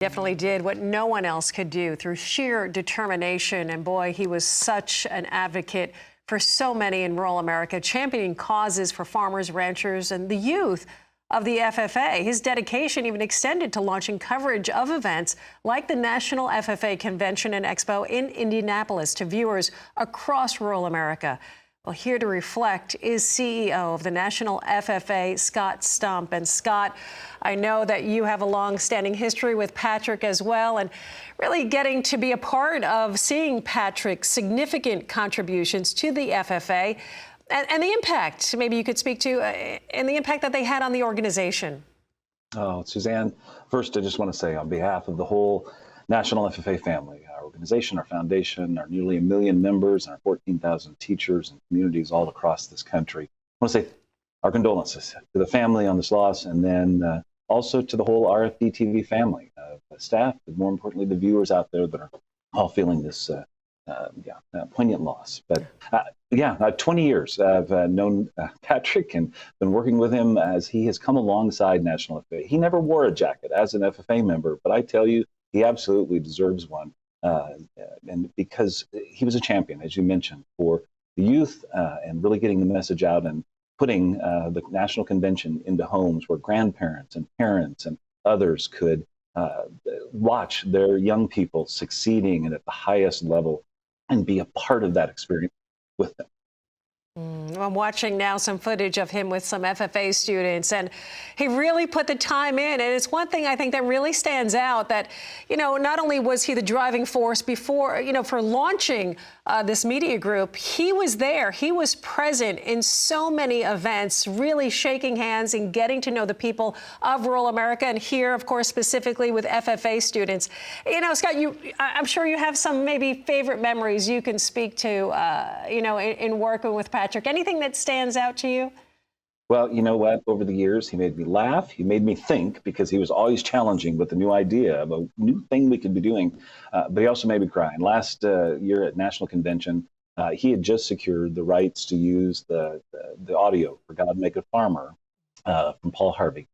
Definitely did what no one else could do through sheer determination. And boy, he was such an advocate for so many in rural America, championing causes for farmers, ranchers, and the youth of the FFA. His dedication even extended to launching coverage of events like the National FFA Convention and Expo in Indianapolis to viewers across rural America. Well, here to reflect is CEO of the National FFA, Scott Stump. And Scott, I know that you have a long-standing history with Patrick as well, and really getting to be a part of seeing Patrick's significant contributions to the FFA and the impact, maybe you could speak to, and the impact that they had on the organization. Oh, Suzanne, first, I just want to say on behalf of the whole National FFA family, our organization, our foundation, our nearly 1 million members, and our 14,000 teachers and communities all across this country, I want to say our condolences to the family on this loss, and then also to the whole RFD-TV family, staff, but more importantly, the viewers out there that are all feeling this poignant loss. But 20 years I've known Patrick and been working with him as he has come alongside National FFA. He never wore a jacket as an FFA member, but I tell you, he absolutely deserves one. And because he was a champion, as you mentioned, for the youth and really getting the message out and putting the National Convention into homes where grandparents and parents and others could watch their young people succeeding and at the highest level and be a part of that experience with them. I'm watching now some footage of him with some FFA students, and he really put the time in. And it's one thing I think that really stands out, that, you know, not only was he the driving force before, you know, for launching this media group, he was there. He was present in so many events, really shaking hands and getting to know the people of rural America, and here, of course, specifically with FFA students. You know, Scott, I'm sure you have some maybe favorite memories you can speak to, you know, in working with Patrick. Anything that stands out to you? Well, you know what? Over the years, he made me laugh. He made me think, because he was always challenging with a new idea of a new thing we could be doing. But he also made me cry. And last year at National Convention, he had just secured the rights to use the audio for God Make a Farmer from Paul Harvey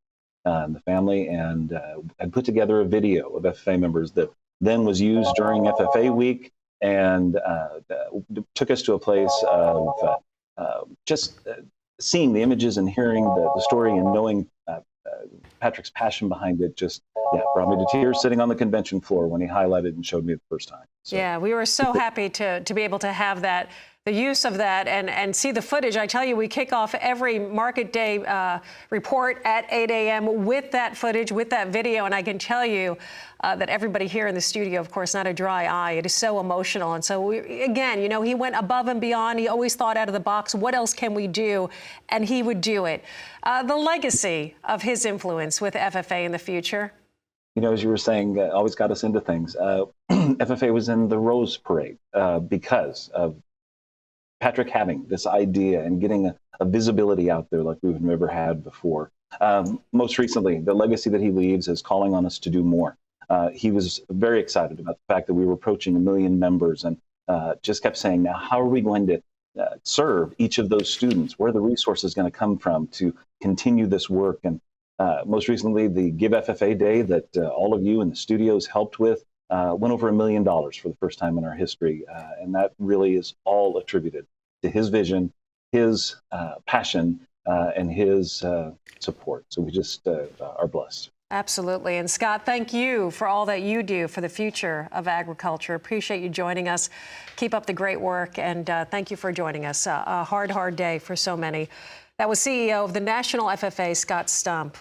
and the family, and had put together a video of FFA members that then was used during FFA week, and took us to a place of just seeing the images and hearing the story and knowing Patrick's passion behind it just brought me to tears sitting on the convention floor when he highlighted and showed me the first time. So. Yeah, we were so happy to be able to have that, the use of that, and see the footage. I tell you, we kick off every market day report at 8 a.m. with that footage, with that video, and I can tell you that everybody here in the studio, of course, not a dry eye. It is so emotional. And so, again, you know, he went above and beyond. He always thought out of the box. What else can we do? And he would do it. The legacy of his influence with FFA in the future. You know, as you were saying, always got us into things. FFA was in the Rose Parade because of Patrick having this idea and getting a visibility out there like we've never had before. Most recently, the legacy that he leaves is calling on us to do more. He was very excited about the fact that we were approaching 1 million members, and just kept saying, now, how are we going to serve each of those students? Where are the resources going to come from to continue this work? And most recently, the Give FFA Day that all of you in the studios helped with went over $1 million for the first time in our history. And that really is all attributed to his vision, his passion, and his support. So we just are blessed. Absolutely. And Scott, thank you for all that you do for the future of agriculture. Appreciate you joining us. Keep up the great work, and thank you for joining us. A hard day for so many. That was CEO of the National FFA, Scott Stump.